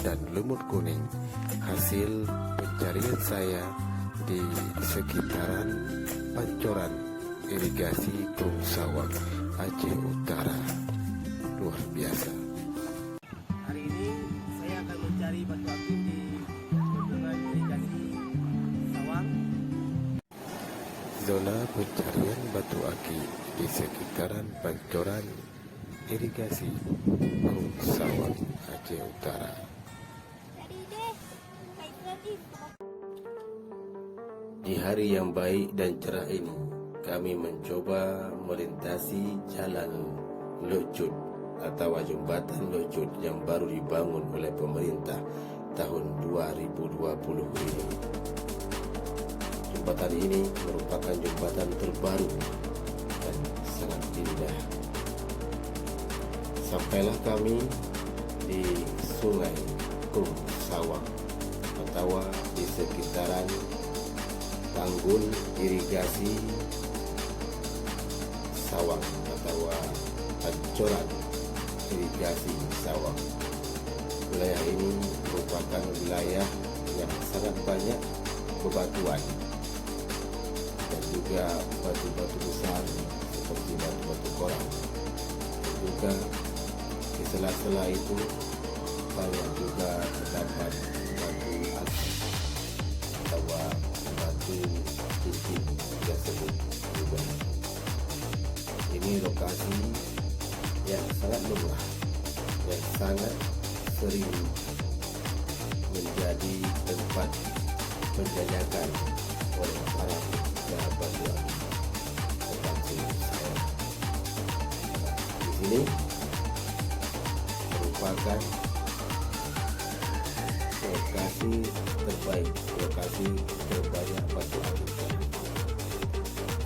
dan lumut kuning. Hasil pencarian saya di sekitaran pancoran irigasi Gung Sawang, Aceh Utara. Luar biasa. Hari ini saya akan mencari batu aktif di bendungan irigasi Sawang. Zona pencarian batu akik di sekitaran pancoran irigasi Gung Sawang, Aceh Utara. Di hari yang baik dan cerah ini, kami mencoba melintasi jalan Locut atau jembatan Locut yang baru dibangun oleh pemerintah tahun 2020 ini. Jembatan ini merupakan jembatan terbaru dan sangat indah. Sampailah kami di Sungai Gung Sawang atau di sekitaran tanggul irigasi Sawang atau pancoran irigasi Sawang. Wilayah ini merupakan wilayah yang sangat banyak bebatuan dan juga batu-batu besar seperti batu-batu korang. Dan juga di sela-sela itu banyak juga terdapat batu akik atau batu cincin yang sebut juga. Ini lokasi yang sangat lumrah, yang sangat sering menjadi tempat penjajakan oleh para sahabat yang terbantu saya. Di sini merupakan lokasi terbaik, lokasi terbanyak batu akik.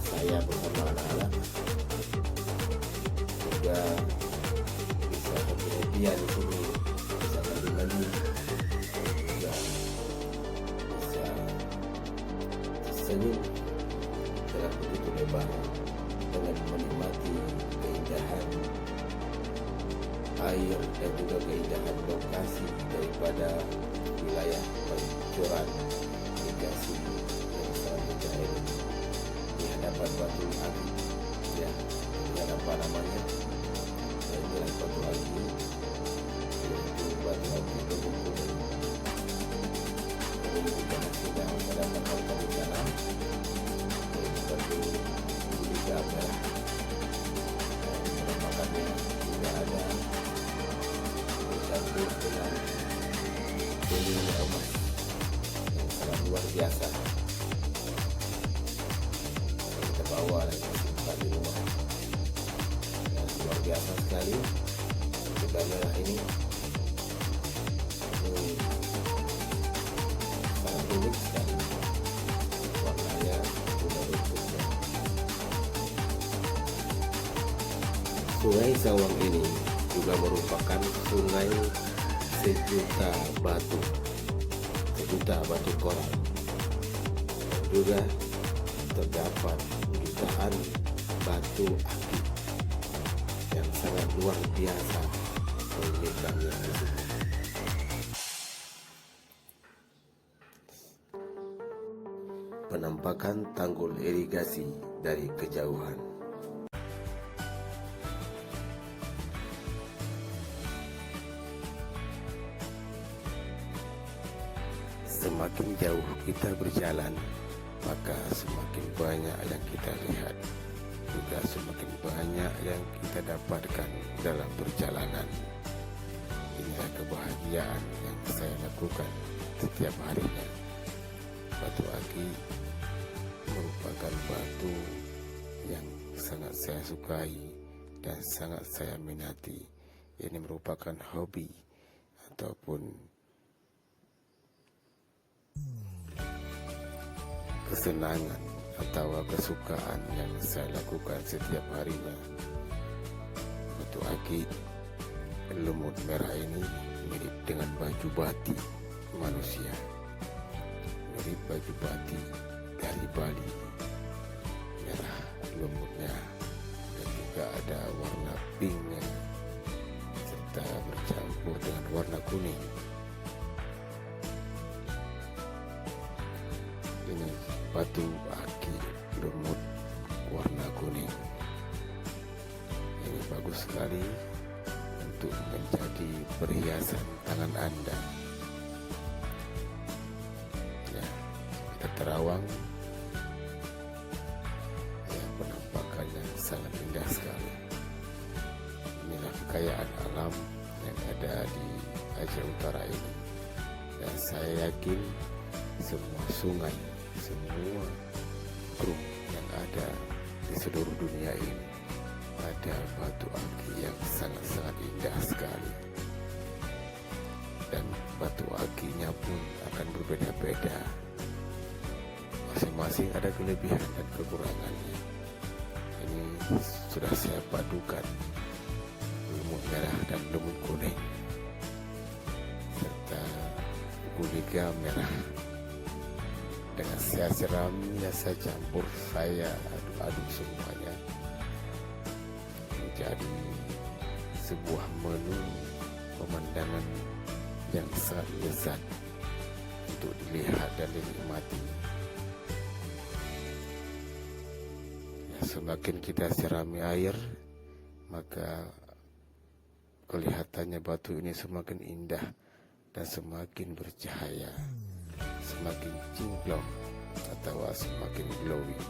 Saya bersama anak-anak juga bisa berhadiah di sini, bisa mandi-mandi, juga bisa tersenyum dalam begitu lebar dengan menikmati keindahan air dan juga keindahan lokasi daripada wilayah pancoran irigasi yang sangat indah ini. Di hadapan batu akik, ya, di hadapan namanya jalan batu akik, yaitu batu akik lumut kuning. Ini juga sedang mendapatkan di sana, yaitu batu liga merah. Penampakannya tidak ada dicampur dengan kuning emas yang sangat luar biasa. Kita bawa dan simpan di rumah. Dan luar biasa sekali liga merah ini. Ini sangat unik sekali warnanya, juga bentuknya. Sungai Sawang ini juga merupakan sungai sejuta batu korang. Juga terdapat jutaan batu akik yang sangat luar biasa keunikannya di sini. Penampakan tanggul irigasi dari kejauhan. Semakin jauh kita berjalan, maka semakin banyak yang kita lihat, juga semakin banyak yang kita dapatkan dalam perjalanan. Inilah kebahagiaan yang saya lakukan setiap harinya. Batu akik merupakan batu yang sangat saya sukai dan sangat saya minati. Ini merupakan hobi ataupun kesenangan atau kesukaan yang saya lakukan setiap harinya. Batu akik lumut merah ini mirip dengan baju batik manusia, mirip baju batik dari Bali. Merah lumutnya dan juga ada warna pinknya serta bercampur dengan warna kuning. batu aki lumut warna kuning. Ini bagus sekali untuk menjadi perhiasan tangan Anda. Ya, kita terawang. Ya, penampakannya sangat indah sekali. Inilah kekayaan alam yang ada di Aceh Utara ini. Dan saya yakin semua sungai, semua gunung yang ada di seluruh dunia ini ada batu aki yang sangat-sangat indah sekali. Dan batu akinya pun akan berbeda-beda. Masing-masing ada kelebihan dan kekurangannya. Ini sudah saya padukan lumut merah dan lumut kuning serta gulliga merah. Dengan saya sirami, saya campur, saya aduk-aduk semuanya menjadi sebuah menu pemandangan yang sangat lezat untuk dilihat dan dinikmati. Ya, semakin kita sirami air, maka kelihatannya batu ini semakin indah dan semakin bercahaya, semakin cinglong atau semakin glowing.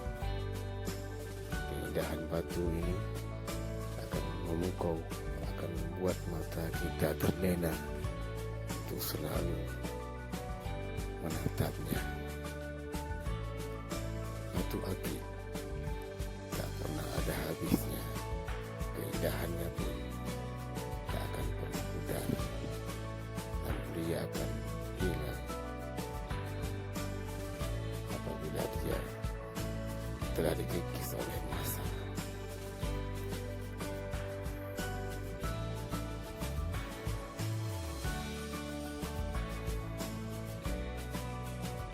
Keindahan batu ini akan memukau, akan membuat mata kita terlena untuk selalu menatapnya. Batu aki tak pernah ada habisnya. Keindahannya pun tak akan pernah pudar, dan dia akan hilang apabila dia telah dikikis oleh masa.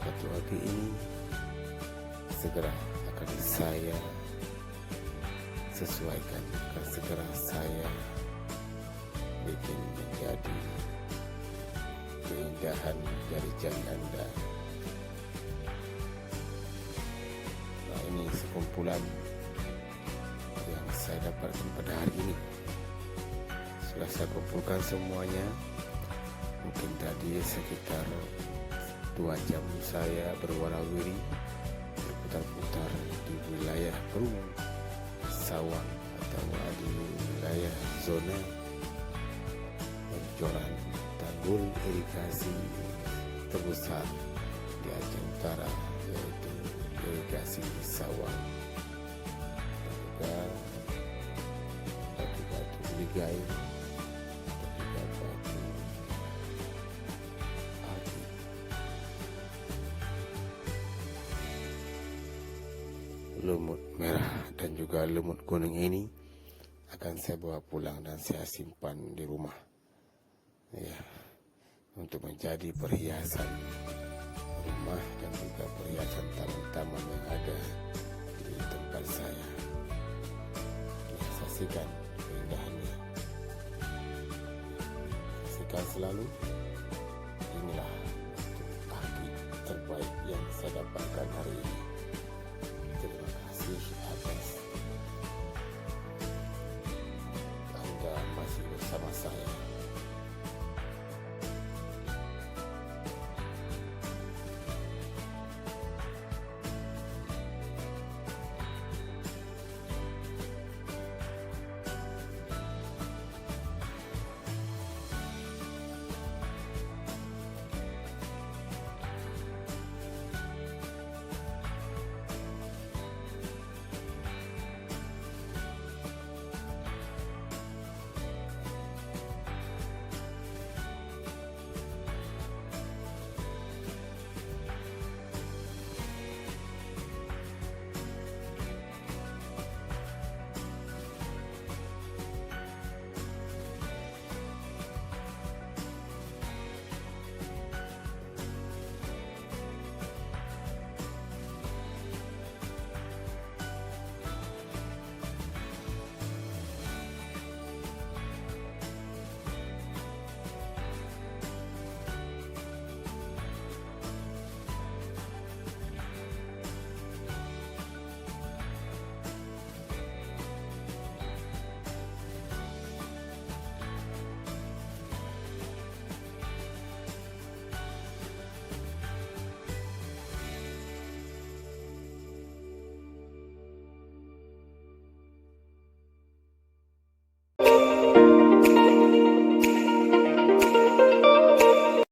Batu aki ini segera akan saya sesuaikan, akan segera saya bikin menjadi keindahan dari jari Anda. Nah, ini sekumpulan yang saya dapatkan pada hari ini. Sudah saya kumpulkan semuanya. Mungkin tadi sekitar 2 jam saya berwarawiri, berputar-putar di wilayah Perung, Sawang, atau di wilayah zona bocoran tanggul irigasi terbesar di Aceh Utara, yaitu irigasi Sawang, dan juga batu-batu ligai, dan juga batu aki. Lumut merah dan juga lumut kuning ini akan saya bawa pulang dan saya simpan di rumah, ya, untuk menjadi perhiasan rumah dan juga perhiasan taman-taman yang ada di tempat saya. Ya, saksikan keindahannya, saksikan selalu. Inilah aki terbaik yang saya dapatkan hari ini.